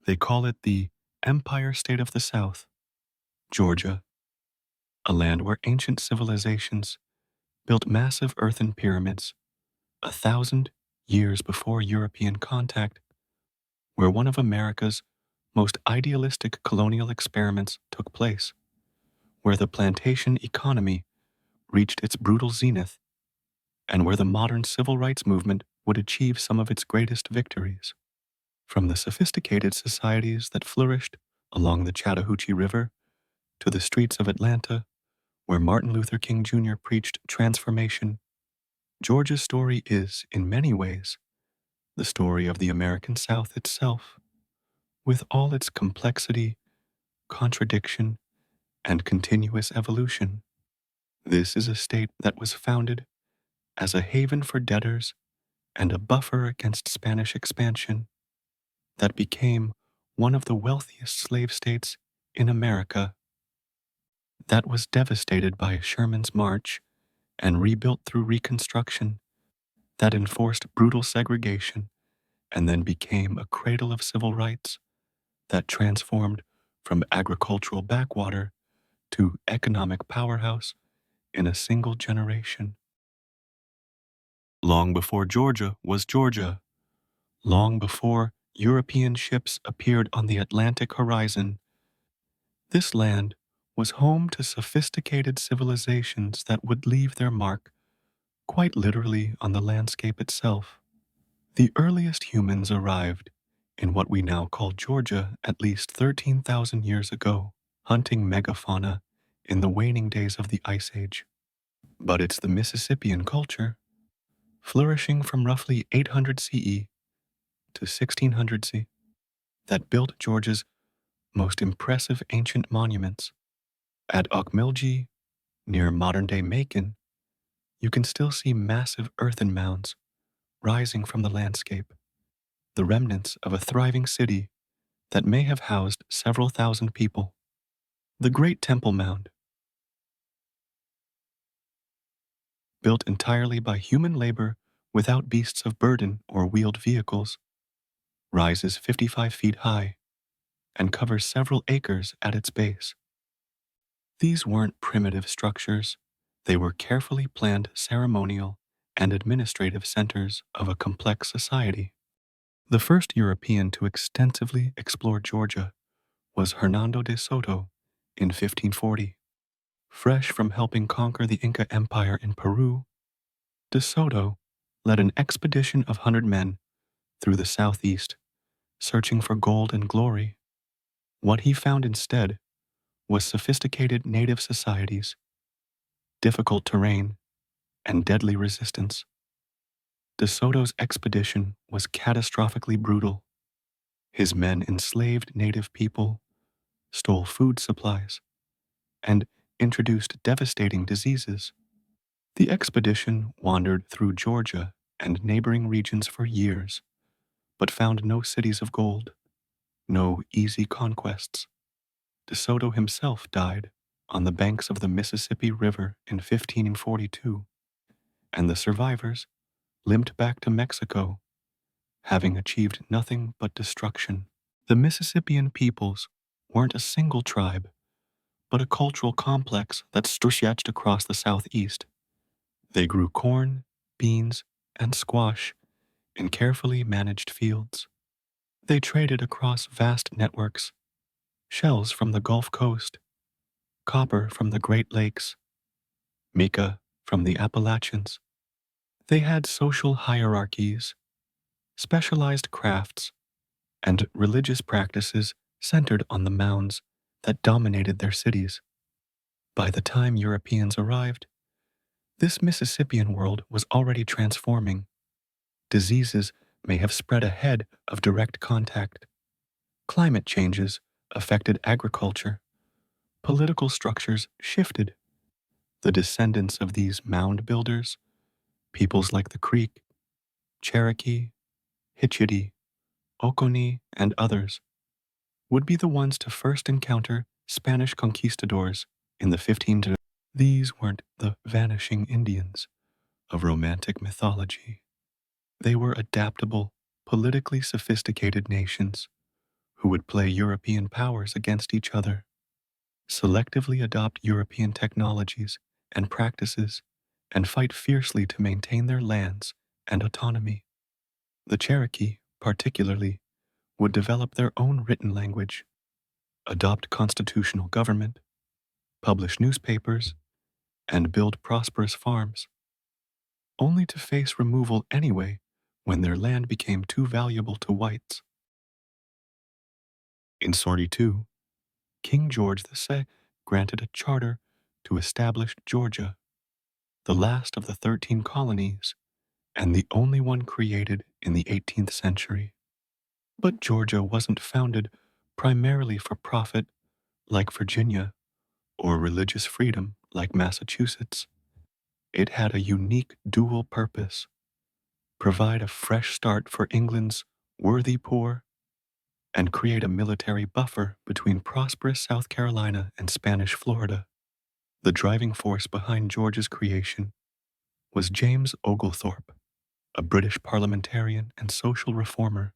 They call it the Empire State of the South, Georgia, a land where ancient civilizations built massive earthen pyramids 1,000 years before European contact, where one of America's most idealistic colonial experiments took place, where the plantation economy reached its brutal zenith, and where the modern civil rights movement would achieve some of its greatest victories. From the sophisticated societies that flourished along the Chattahoochee River to the streets of Atlanta, where Martin Luther King Jr. preached transformation, Georgia's story is, in many ways, the story of the American South itself, with all its complexity, contradiction, and continuous evolution. This is a state that was founded as a haven for debtors and a buffer against Spanish expansion, that became one of the wealthiest slave states in America, that was devastated by Sherman's march and rebuilt through Reconstruction, that enforced brutal segregation and then became a cradle of civil rights, that transformed from agricultural backwater to economic powerhouse in a single generation. Long before Georgia was Georgia, long before European ships appeared on the Atlantic horizon, this land was home to sophisticated civilizations that would leave their mark quite literally on the landscape itself. The earliest humans arrived in what we now call Georgia at least 13,000 years ago, hunting megafauna in the waning days of the Ice Age. But it's the Mississippian culture, flourishing from roughly 800 CE to 1600 CE, that built Georgia's most impressive ancient monuments. At Ocmulgee, near modern-day Macon, you can still see massive earthen mounds rising from the landscape, the remnants of a thriving city that may have housed several thousand people. The Great Temple Mound, built entirely by human labor without beasts of burden or wheeled vehicles, rises 55 feet high and covers several acres at its base. These weren't primitive structures. They were carefully planned ceremonial and administrative centers of a complex society. The first European to extensively explore Georgia was Hernando de Soto in 1540. Fresh from helping conquer the Inca Empire in Peru, de Soto led an expedition of 100 men through the southeast, searching for gold and glory. What he found instead was sophisticated native societies, difficult terrain, and deadly resistance. De Soto's expedition was catastrophically brutal. His men enslaved native people, stole food supplies, and introduced devastating diseases. The expedition wandered through Georgia and neighboring regions for years, but found no cities of gold, no easy conquests. De Soto himself died on the banks of the Mississippi River in 1542, and the survivors limped back to Mexico, having achieved nothing but destruction. The Mississippian peoples weren't a single tribe, but a cultural complex that stretched across the southeast. They grew corn, beans, and squash in carefully managed fields. They traded across vast networks, shells from the Gulf Coast, copper from the Great Lakes, mica from the Appalachians. They had social hierarchies, specialized crafts, and religious practices centered on the mounds that dominated their cities. By the time Europeans arrived, this Mississippian world was already transforming. Diseases may have spread ahead of direct contact. Climate changes affected agriculture. Political structures shifted. The descendants of these mound builders, peoples like the Creek, Cherokee, Hitchiti, Oconee, and others, would be the ones to first encounter Spanish conquistadors in the 1500s. These weren't the vanishing Indians of romantic mythology. They were adaptable, politically sophisticated nations who would play European powers against each other, selectively adopt European technologies and practices, and fight fiercely to maintain their lands and autonomy. The Cherokee, particularly, would develop their own written language, adopt constitutional government, publish newspapers, and build prosperous farms, only to face removal anyway when their land became too valuable to whites. In 42, King George II granted a charter to establish Georgia, the last of the 13 colonies and the only one created in the 18th century. But Georgia wasn't founded primarily for profit like Virginia or religious freedom like Massachusetts. It had a unique dual purpose: provide a fresh start for England's worthy poor and create a military buffer between prosperous South Carolina and Spanish Florida. The driving force behind Georgia's creation was James Oglethorpe, a British parliamentarian and social reformer.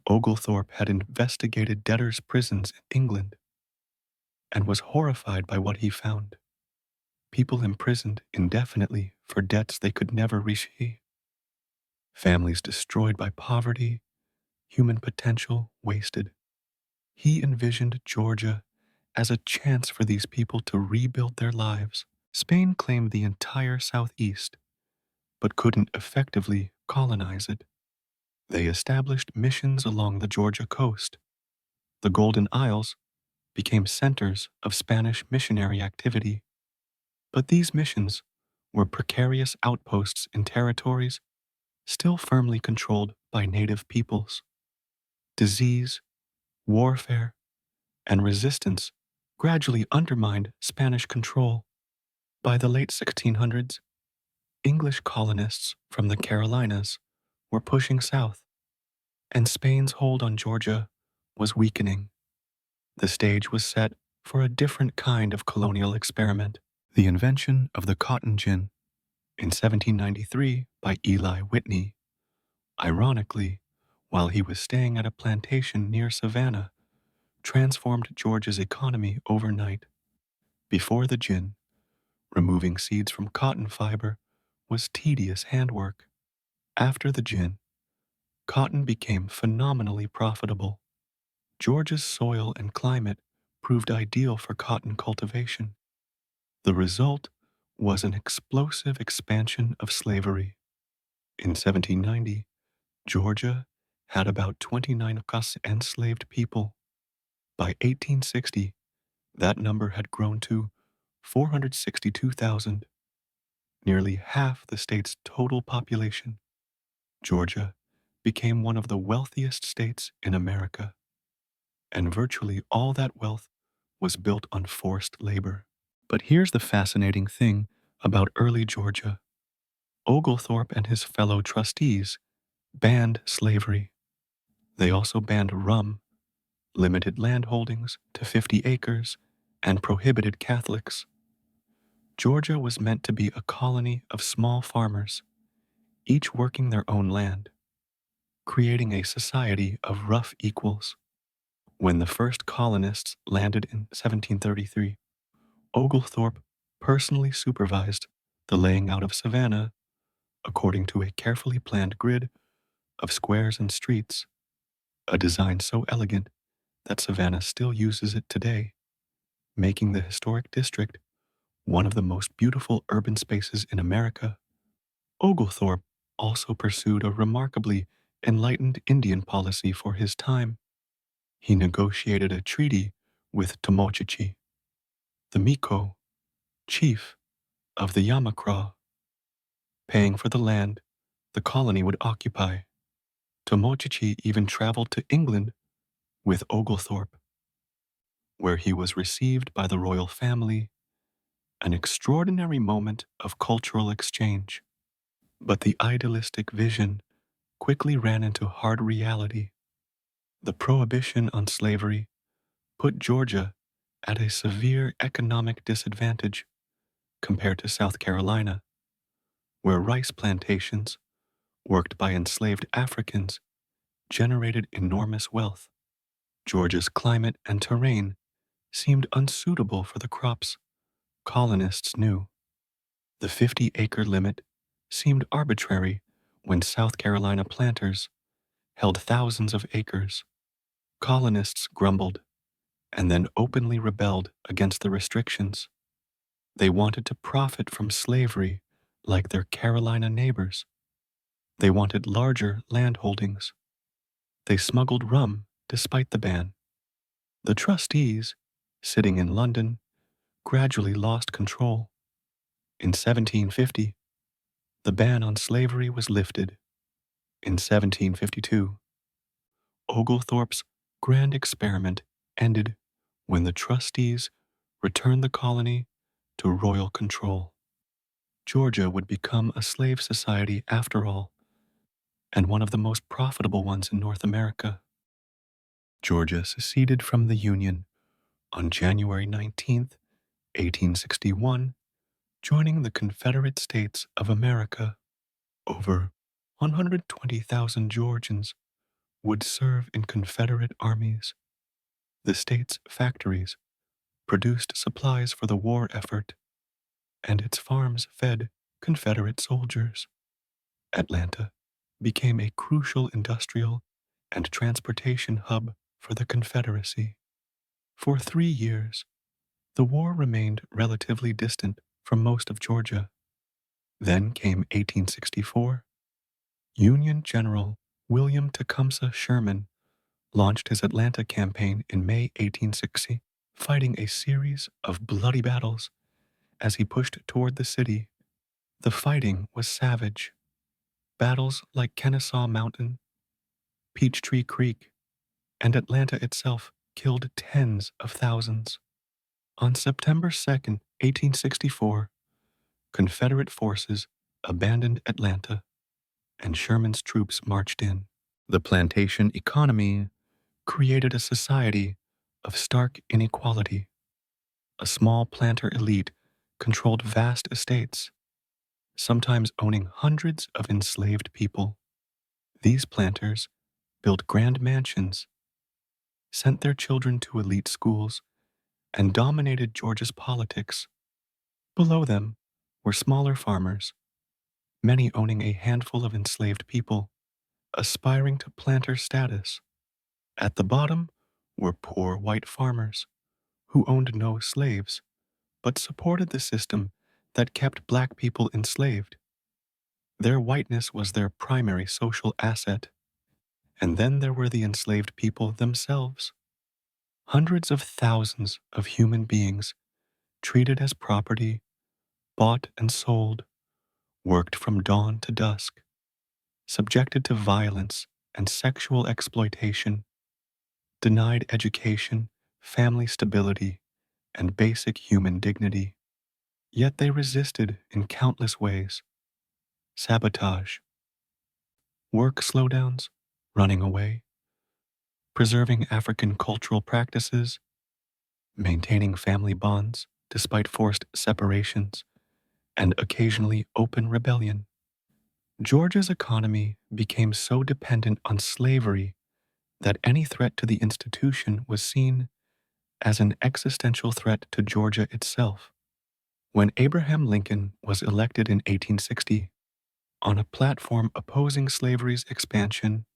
Oglethorpe had investigated debtors' prisons in England and was horrified by what he found: people imprisoned indefinitely for debts they could never repay, families destroyed by poverty, human potential wasted. He envisioned Georgia as a chance for these people to rebuild their lives. Spain claimed the entire southeast, but couldn't effectively colonize it. They established missions along the Georgia coast. The Golden Isles became centers of Spanish missionary activity. But these missions were precarious outposts in territories still firmly controlled by native peoples. Disease, warfare, and resistance gradually undermined Spanish control. By the late 1600s, English colonists from the Carolinas were pushing south, and Spain's hold on Georgia was weakening. The stage was set for a different kind of colonial experiment: the invention of the cotton gin in 1793 by Eli Whitney. Ironically, while he was staying at a plantation near Savannah, transformed Georgia's economy overnight. Before the gin, removing seeds from cotton fiber was tedious handwork. After the gin, cotton became phenomenally profitable. Georgia's soil and climate proved ideal for cotton cultivation. The result was an explosive expansion of slavery. In 1790, Georgia had about 29 enslaved people. By 1860, that number had grown to 462,000, nearly half the state's total population. Georgia became one of the wealthiest states in America, and virtually all that wealth was built on forced labor. But here's the fascinating thing about early Georgia. Oglethorpe and his fellow trustees banned slavery. They also banned rum, limited land holdings to 50 acres, and prohibited Catholics. Georgia was meant to be a colony of small farmers, each working their own land, creating a society of rough equals. When the first colonists landed in 1733, Oglethorpe personally supervised the laying out of Savannah according to a carefully planned grid of squares and streets, a design so elegant that Savannah still uses it today, making the historic district one of the most beautiful urban spaces in America. Oglethorpe also pursued a remarkably enlightened Indian policy for his time. He negotiated a treaty with Tomochichi, the Miko, chief of the Yamacraw, paying for the land the colony would occupy. Tomochichi even traveled to England with Oglethorpe, where he was received by the royal family, an extraordinary moment of cultural exchange. But the idealistic vision quickly ran into hard reality. The prohibition on slavery put Georgia at a severe economic disadvantage compared to South Carolina, where rice plantations, worked by enslaved Africans, generated enormous wealth. Georgia's climate and terrain seemed unsuitable for the crops colonists knew. The 50-acre limit seemed arbitrary when South Carolina planters held thousands of acres. Colonists grumbled and then openly rebelled against the restrictions. They wanted to profit from slavery like their Carolina neighbors. They wanted larger land holdings. They smuggled rum despite the ban. The trustees, sitting in London, gradually lost control. In 1750, the ban on slavery was lifted. In 1752, Oglethorpe's grand experiment ended when the trustees returned the colony to royal control. Georgia would become a slave society after all, and one of the most profitable ones in North America. Georgia seceded from the Union on January 19th, 1861, joining the Confederate States of America. Over 120,000 Georgians would serve in Confederate armies. The state's factories produced supplies for the war effort, and its farms fed Confederate soldiers. Atlanta became a crucial industrial and transportation hub for the Confederacy. For 3 years, the war remained relatively distant from most of Georgia. Then came 1864. Union General William Tecumseh Sherman launched his Atlanta campaign in May 1860, fighting a series of bloody battles as he pushed toward the city. The fighting was savage. Battles like Kennesaw Mountain, Peachtree Creek, and Atlanta itself killed tens of thousands. On September 2nd, 1864, Confederate forces abandoned Atlanta, and Sherman's troops marched in. The plantation economy created a society of stark inequality. A small planter elite controlled vast estates, sometimes owning hundreds of enslaved people. These planters built grand mansions, sent their children to elite schools, and dominated Georgia's politics. Below them were smaller farmers, many owning a handful of enslaved people, aspiring to planter status. At the bottom were poor white farmers who owned no slaves but supported the system that kept black people enslaved. Their whiteness was their primary social asset. And then there were the enslaved people themselves. Hundreds of thousands of human beings treated as property, bought and sold, worked from dawn to dusk, subjected to violence and sexual exploitation, denied education, family stability, and basic human dignity. Yet they resisted in countless ways: sabotage, work slowdowns, running away, preserving African cultural practices, maintaining family bonds despite forced separations, and occasionally open rebellion. Georgia's economy became so dependent on slavery that any threat to the institution was seen as an existential threat to Georgia itself. When Abraham Lincoln was elected in 1860, on a platform opposing slavery's expansion,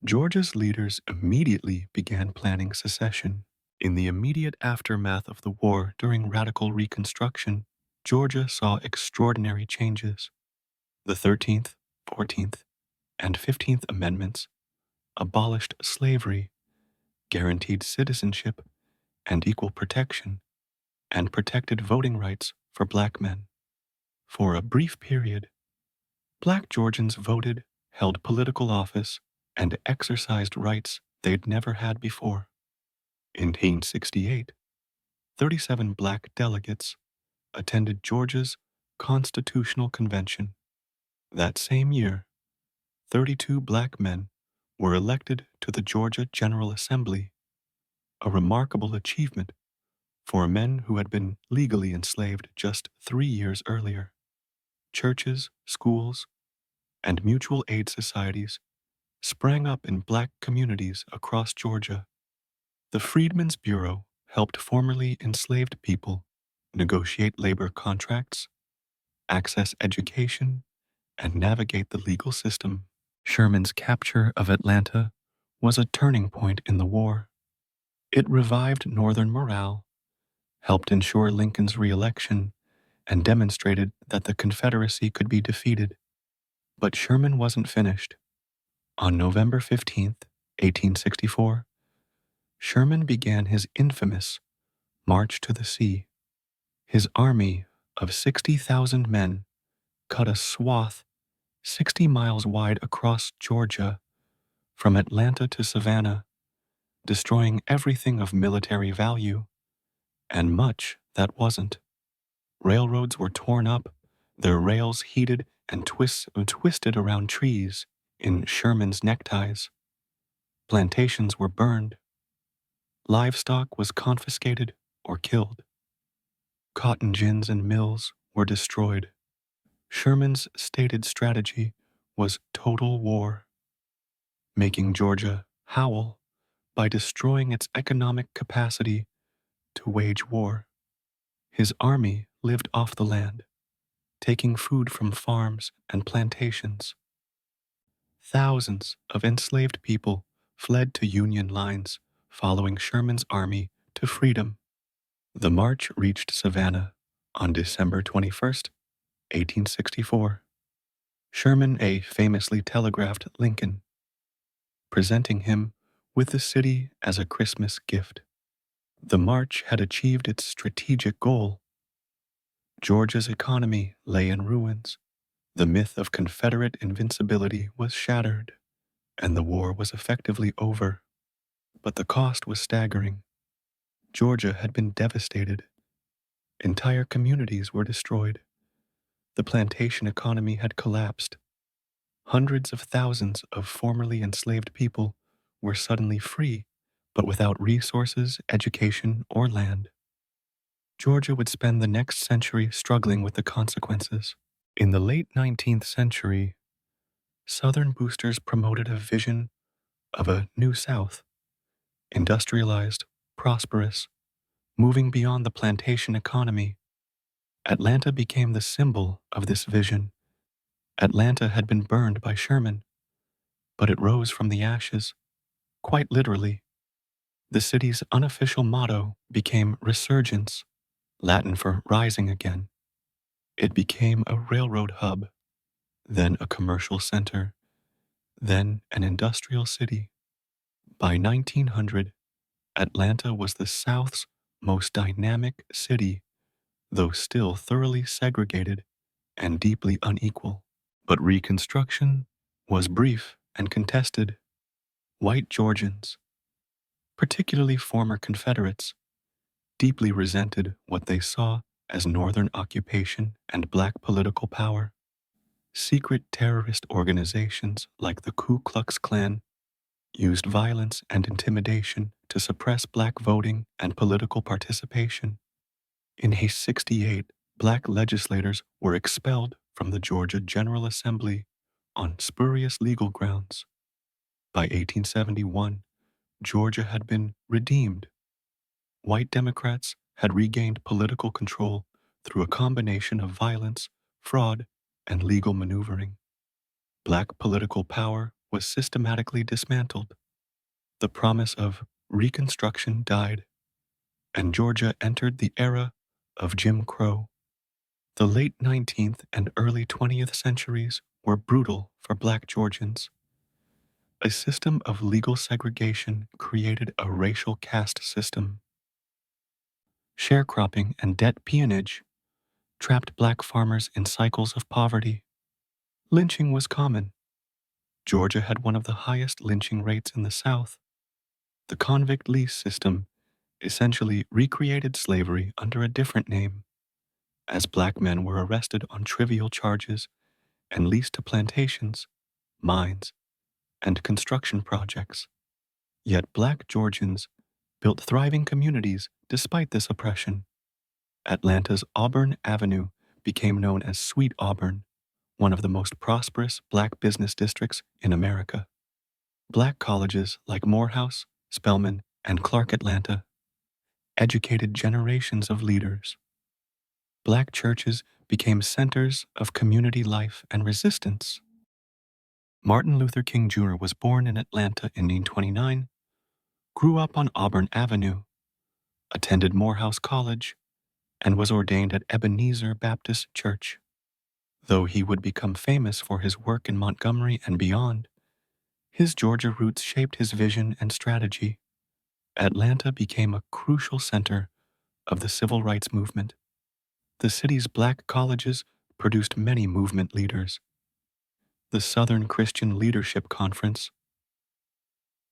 Georgia's leaders immediately began planning secession. In the immediate aftermath of the war during radical Reconstruction, Georgia saw extraordinary changes. The 13th, 14th, and 15th Amendments abolished slavery, guaranteed citizenship and equal protection, and protected voting rights for black men. For a brief period, black Georgians voted, held political office, and exercised rights they'd never had before. In 1868, 37 black delegates attended Georgia's Constitutional Convention. That same year, 32 black men were elected to the Georgia General Assembly, a remarkable achievement for men who had been legally enslaved just 3 years earlier. Churches, schools, and mutual aid societies sprang up in black communities across Georgia. The Freedmen's Bureau helped formerly enslaved people negotiate labor contracts, access education, and navigate the legal system. Sherman's capture of Atlanta was a turning point in the war. It revived Northern morale, helped ensure Lincoln's reelection, and demonstrated that the Confederacy could be defeated. But Sherman wasn't finished. On November 15th, 1864, Sherman began his infamous March to the Sea. His army of 60,000 men cut a swath 60 miles wide across Georgia from Atlanta to Savannah, destroying everything of military value and much that wasn't. Railroads were torn up, their rails heated and twisted around trees in Sherman's neckties. Plantations were burned. Livestock was confiscated or killed. Cotton gins and mills were destroyed. Sherman's stated strategy was total war, making Georgia howl by destroying its economic capacity to wage war. His army lived off the land, taking food from farms and plantations. Thousands of enslaved people fled to Union lines following Sherman's army to freedom. The march reached Savannah on December 21st, 1864. Sherman famously telegraphed Lincoln, presenting him with the city as a Christmas gift. The march had achieved its strategic goal. Georgia's economy lay in ruins. The myth of Confederate invincibility was shattered, and the war was effectively over. But the cost was staggering. Georgia had been devastated. Entire communities were destroyed. The plantation economy had collapsed. Hundreds of thousands of formerly enslaved people were suddenly free, but without resources, education, or land. Georgia would spend the next century struggling with the consequences. In the late 19th century, Southern boosters promoted a vision of a new South, industrialized, prosperous, moving beyond the plantation economy. Atlanta became the symbol of this vision. Atlanta had been burned by Sherman, but it rose from the ashes, quite literally. The city's unofficial motto became resurgence, Latin for rising again. It became a railroad hub, then a commercial center, then an industrial city. By 1900, Atlanta was the South's most dynamic city, though still thoroughly segregated and deeply unequal. But Reconstruction was brief and contested. White Georgians, particularly former Confederates, deeply resented what they saw as Northern occupation and black political power. Secret terrorist organizations like the Ku Klux Klan used violence and intimidation to suppress black voting and political participation. In 1968, black legislators were expelled from the Georgia General Assembly on spurious legal grounds. By 1871, Georgia had been redeemed. White Democrats had regained political control through a combination of violence, fraud, and legal maneuvering. Black political power was systematically dismantled. The promise of Reconstruction died, and Georgia entered the era of Jim Crow. The late 19th and early 20th centuries were brutal for black Georgians. A system of legal segregation created a racial caste system. Sharecropping and debt peonage trapped black farmers in cycles of poverty. Lynching was common. Georgia had one of the highest lynching rates in the South. The convict lease system essentially recreated slavery under a different name, as black men were arrested on trivial charges and leased to plantations, mines, and construction projects. Yet black Georgians built thriving communities despite this oppression. Atlanta's Auburn Avenue became known as Sweet Auburn, one of the most prosperous black business districts in America. Black colleges like Morehouse, Spelman, and Clark Atlanta educated generations of leaders. Black churches became centers of community life and resistance. Martin Luther King Jr. was born in Atlanta in 1929, grew up on Auburn Avenue, attended Morehouse College, and was ordained at Ebenezer Baptist Church. Though he would become famous for his work in Montgomery and beyond, his Georgia roots shaped his vision and strategy. Atlanta became a crucial center of the civil rights movement. The city's black colleges produced many movement leaders. The Southern Christian Leadership Conference,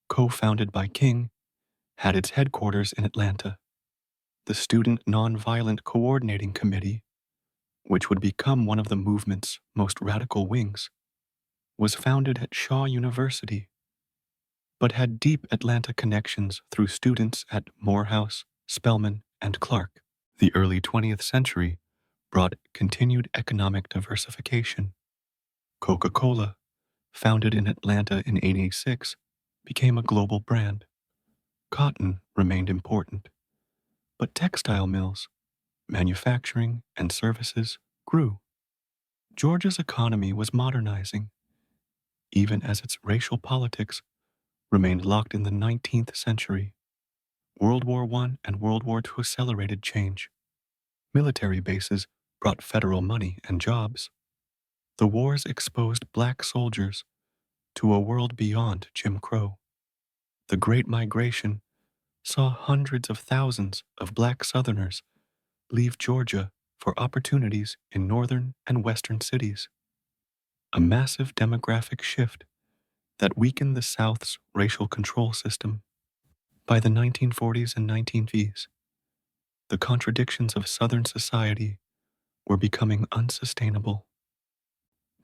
co-founded by King, had its headquarters in Atlanta. The Student Nonviolent Coordinating Committee, which would become one of the movement's most radical wings, was founded at Shaw University, but had deep Atlanta connections through students at Morehouse, Spelman, and Clark. The early 20th century brought continued economic diversification. Coca-Cola, founded in Atlanta in 1886, became a global brand. Cotton remained important, but textile mills, manufacturing, and services grew. Georgia's economy was modernizing, even as its racial politics remained locked in the 19th century. World War I and World War II accelerated change. Military bases brought federal money and jobs. The wars exposed black soldiers to a world beyond Jim Crow. The Great Migration saw hundreds of thousands of black Southerners leave Georgia for opportunities in northern and western cities. A massive demographic shift that weakened the South's racial control system. By the 1940s and 1950s, the contradictions of Southern society were becoming unsustainable.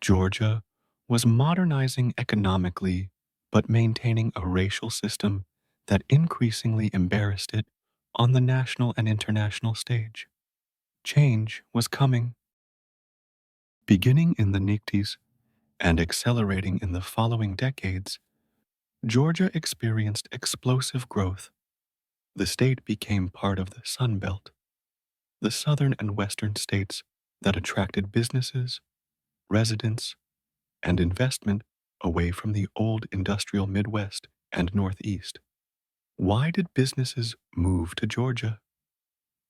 Georgia was modernizing economically, but maintaining a racial system that increasingly embarrassed it on the national and international stage. Change was coming. Beginning in the 90s and accelerating in the following decades, Georgia experienced explosive growth. The state became part of the Sun Belt, the southern and western states that attracted businesses, residents, and investment away from the old industrial Midwest and Northeast. Why did businesses move to Georgia?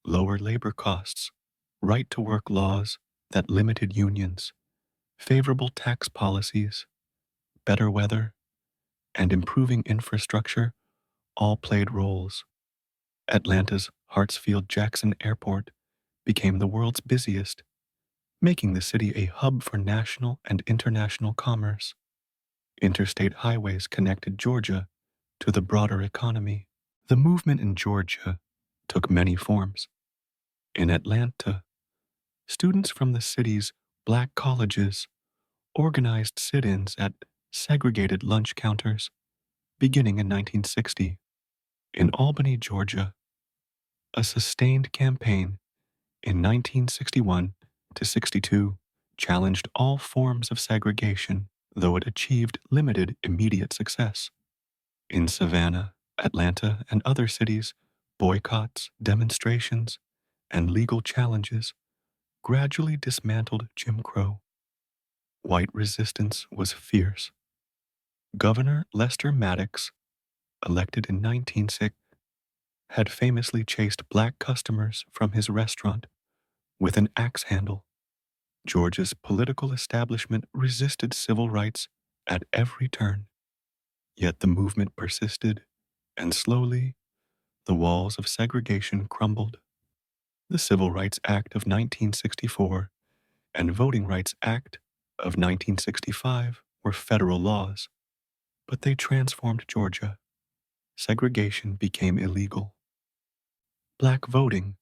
Lower labor costs, right-to-work laws that limited unions, favorable tax policies, better weather, and improving infrastructure all played roles. Atlanta's Hartsfield-Jackson Airport became the world's busiest, making the city a hub for national and international commerce. Interstate highways connected Georgia to the broader economy. The movement in Georgia took many forms. In Atlanta, students from the city's black colleges organized sit-ins at segregated lunch counters beginning in 1960. In Albany, Georgia, a sustained campaign in 1961 to 62 challenged all forms of segregation, though it achieved limited immediate success. In Savannah, Atlanta, and other cities, boycotts, demonstrations, and legal challenges gradually dismantled Jim Crow. White resistance was fierce. Governor Lester Maddox, elected in 1960, had famously chased black customers from his restaurant with an axe handle. Georgia's political establishment resisted civil rights at every turn. Yet the movement persisted, and slowly, the walls of segregation crumbled. The Civil Rights Act of 1964 and Voting Rights Act of 1965 were federal laws, but they transformed Georgia. Segregation became illegal. Black voting,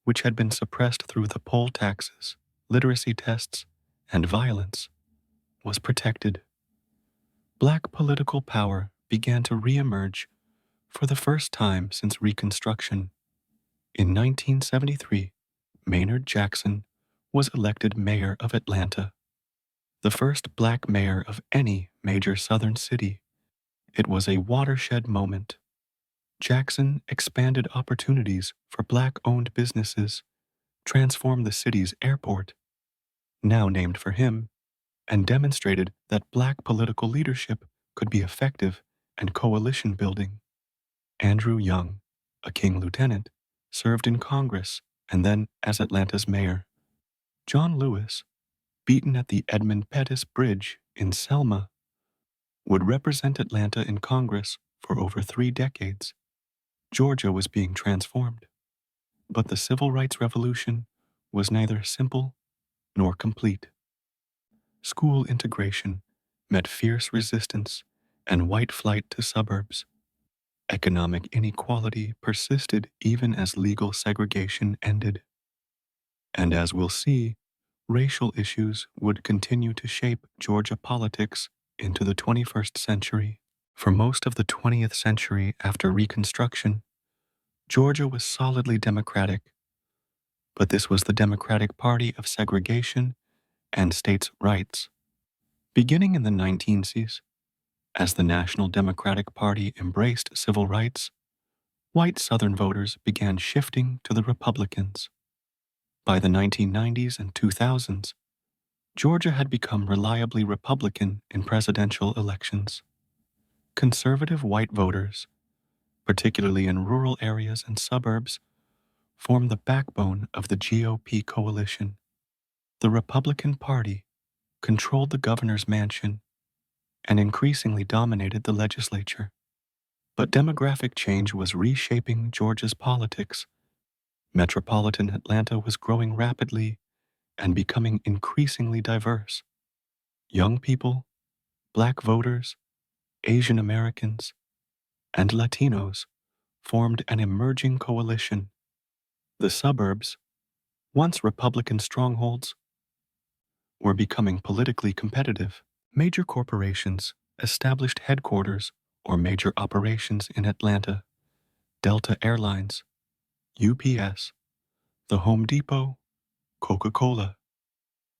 which had been suppressed through the poll taxes, literacy tests, and violence, was protected. Black political power began to reemerge for the first time since Reconstruction. In 1973, Maynard Jackson was elected mayor of Atlanta, the first black mayor of any major southern city. It was a watershed moment. Jackson expanded opportunities for black-owned businesses, transformed the city's airport, now named for him, and demonstrated that black political leadership could be effective and coalition building. Andrew Young, a King lieutenant, served in Congress and then as Atlanta's mayor. John Lewis, beaten at the Edmund Pettus Bridge in Selma, would represent Atlanta in Congress for over 3 decades. Georgia was being transformed, but the Civil Rights Revolution was neither simple nor complete. School integration met fierce resistance and white flight to suburbs. Economic inequality persisted even as legal segregation ended. And as we'll see, racial issues would continue to shape Georgia politics into the 21st century. For most of the 20th century after Reconstruction, Georgia was solidly Democratic, but this was the Democratic Party of segregation and states' rights. Beginning in the 1960s, as the National Democratic Party embraced civil rights, white Southern voters began shifting to the Republicans. By the 1990s and 2000s, Georgia had become reliably Republican in presidential elections. Conservative white voters, particularly in rural areas and suburbs, formed the backbone of the GOP coalition. The Republican Party controlled the governor's mansion and increasingly dominated the legislature. But demographic change was reshaping Georgia's politics. Metropolitan Atlanta was growing rapidly and becoming increasingly diverse. Young people, black voters, Asian Americans, and Latinos formed an emerging coalition. The suburbs, once Republican strongholds, were becoming politically competitive. Major corporations established headquarters or major operations in Atlanta: Delta Airlines, UPS, the Home Depot, Coca-Cola.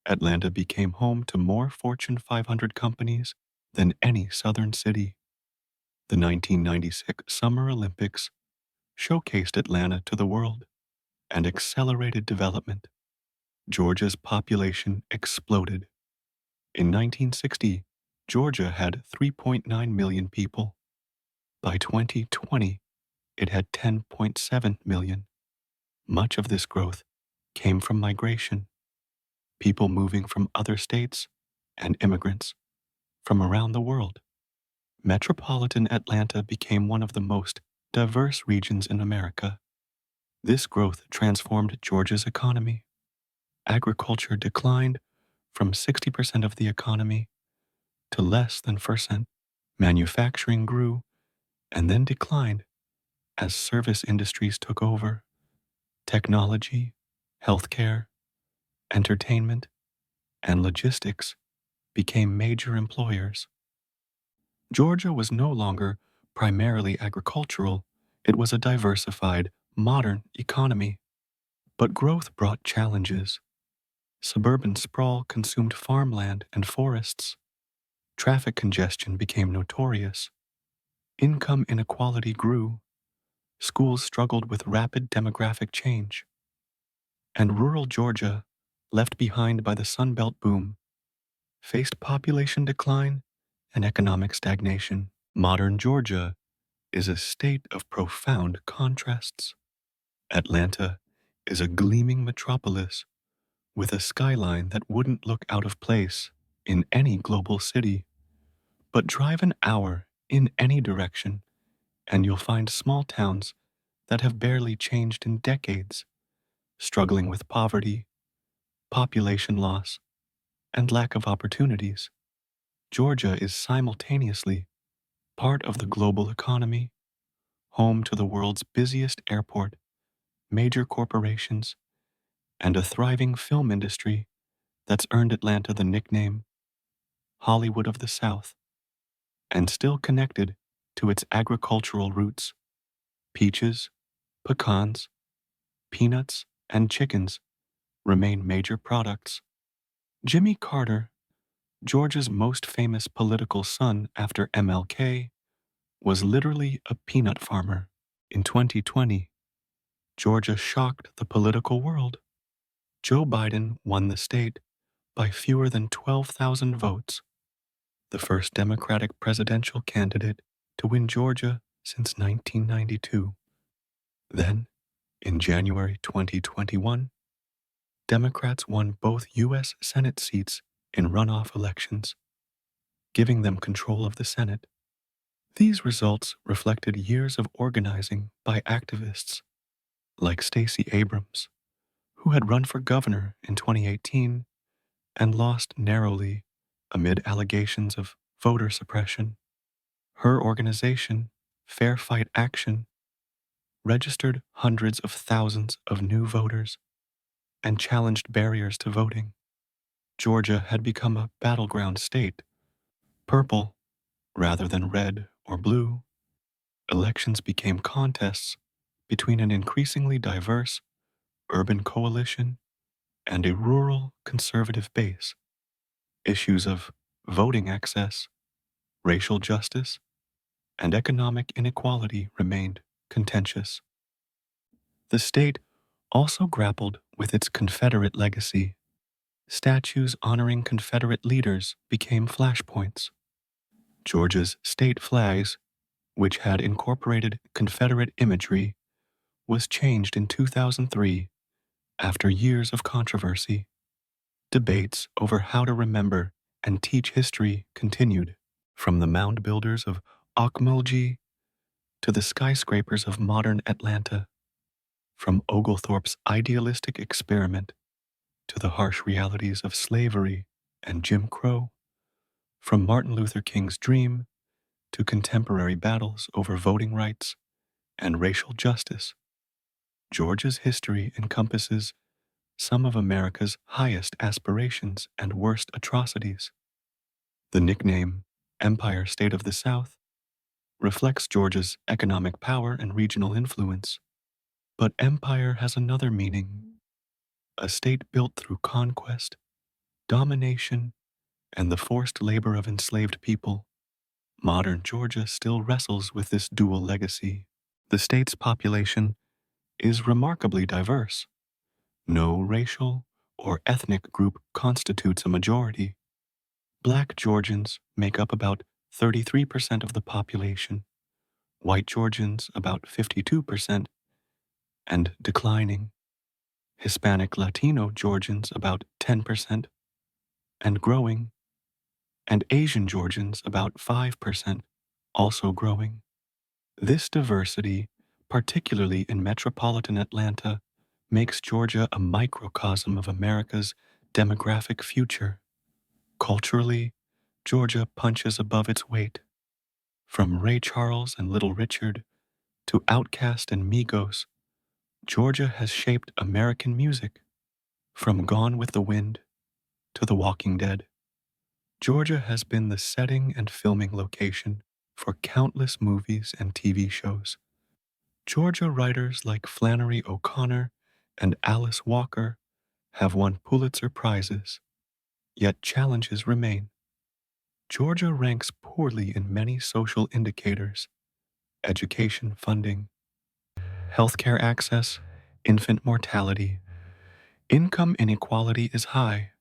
Atlanta became home to more Fortune 500 companies than any southern city. The 1996 Summer Olympics showcased Atlanta to the world and accelerated development. Georgia's population exploded. In 1960, Georgia had 3.9 million people. By 2020, it had 10.7 million. Much of this growth came from migration, people moving from other states, and immigrants from around the world. Metropolitan Atlanta became one of the most diverse regions in America. This growth transformed Georgia's economy. Agriculture declined from 60% of the economy to less than 1%. Manufacturing grew and then declined as service industries took over. Technology, healthcare, entertainment, and logistics became major employers. Georgia was no longer primarily agricultural, it was a diversified, modern economy. But growth brought challenges. Suburban sprawl consumed farmland and forests. Traffic congestion became notorious. Income inequality grew. Schools struggled with rapid demographic change. And rural Georgia, left behind by the Sun Belt boom, faced population decline and economic stagnation. Modern Georgia is a state of profound contrasts. Atlanta is a gleaming metropolis with a skyline that wouldn't look out of place in any global city. But drive an hour in any direction, and you'll find small towns that have barely changed in decades, struggling with poverty, population loss, and lack of opportunities. Georgia is simultaneously part of the global economy, home to the world's busiest airport, major corporations, and a thriving film industry that's earned Atlanta the nickname Hollywood of the South, and still connected to its agricultural roots. Peaches, pecans, peanuts, and chickens remain major products. Jimmy Carter, Georgia's most famous political son after MLK, was literally a peanut farmer. In 2020, Georgia shocked the political world. Joe Biden won the state by fewer than 12,000 votes, the first Democratic presidential candidate to win Georgia since 1992. Then, in January 2021, Democrats won both U.S. Senate seats in runoff elections, giving them control of the Senate. These results reflected years of organizing by activists like Stacey Abrams, who had run for governor in 2018 and lost narrowly amid allegations of voter suppression. Her organization, Fair Fight Action, registered hundreds of thousands of new voters and challenged barriers to voting. Georgia had become a battleground state, purple rather than red or blue. Elections became contests between an increasingly diverse urban coalition and a rural conservative base. Issues of voting access, racial justice, and economic inequality remained contentious. The state also grappled with its Confederate legacy. Statues honoring Confederate leaders became flashpoints. Georgia's state flags, which had incorporated Confederate imagery, was changed in 2003 after years of controversy. Debates over how to remember and teach history continued, from the mound builders of Ocmulgee to the skyscrapers of modern Atlanta, from Oglethorpe's idealistic experiment to the harsh realities of slavery and Jim Crow, from Martin Luther King's dream to contemporary battles over voting rights and racial justice. Georgia's history encompasses some of America's highest aspirations and worst atrocities. The nickname Empire State of the South reflects Georgia's economic power and regional influence. But empire has another meaning: a state built through conquest, domination, and the forced labor of enslaved people. Modern Georgia still wrestles with this dual legacy. The state's population is remarkably diverse. No racial or ethnic group constitutes a majority. Black Georgians make up about 33% of the population, white Georgians about 52%, and declining. Hispanic Latino Georgians about 10%, and growing, and Asian Georgians about 5%, also growing. This diversity, particularly in metropolitan Atlanta, makes Georgia a microcosm of America's demographic future. Culturally, Georgia punches above its weight. From Ray Charles and Little Richard to Outkast and Migos, Georgia has shaped American music. From Gone with the Wind to The Walking Dead, Georgia has been the setting and filming location for countless movies and TV shows. Georgia writers like Flannery O'Connor and Alice Walker have won Pulitzer Prizes, yet challenges remain. Georgia ranks poorly in many social indicators: education funding, healthcare access, infant mortality. Income inequality is high.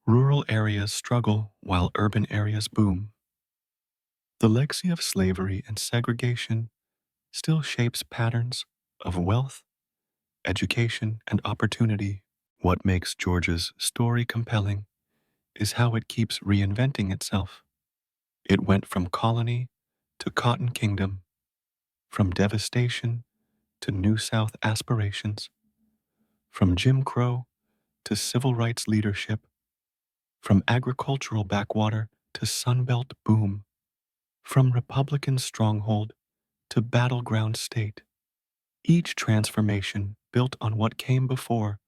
Rural areas struggle while urban areas boom. The legacy of slavery and segregation still shapes patterns of wealth, education, and opportunity. What makes Georgia's story compelling is how it keeps reinventing itself. It went from colony to cotton kingdom, from devastation to New South aspirations, from Jim Crow to civil rights leadership, from agricultural backwater to Sunbelt boom, from Republican stronghold to battleground state. Each transformation built on what came before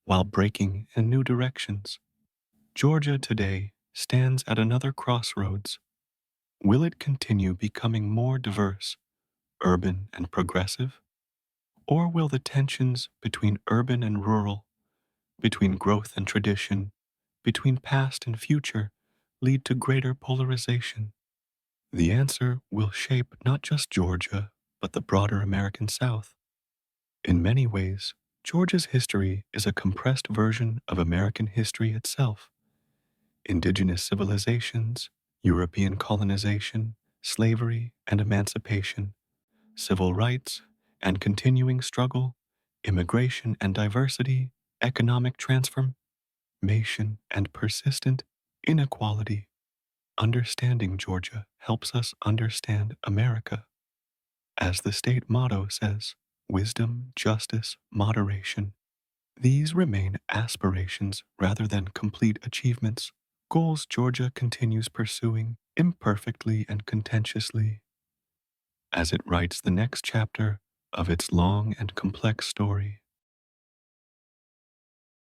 while breaking in new directions. Georgia today stands at another crossroads. Will it continue becoming more diverse, urban and progressive? Or will the tensions between urban and rural, between growth and tradition, between past and future, lead to greater polarization? The answer will shape not just Georgia, but the broader American South. In many ways, Georgia's history is a compressed version of American history itself. Indigenous civilizations, European colonization, slavery and emancipation, civil rights and continuing struggle, immigration and diversity, economic transformation and persistent inequality. Understanding Georgia helps us understand America. As the state motto says, wisdom, justice, moderation. These remain aspirations rather than complete achievements, goals Georgia continues pursuing imperfectly and contentiously as it writes the next chapter of its long and complex story.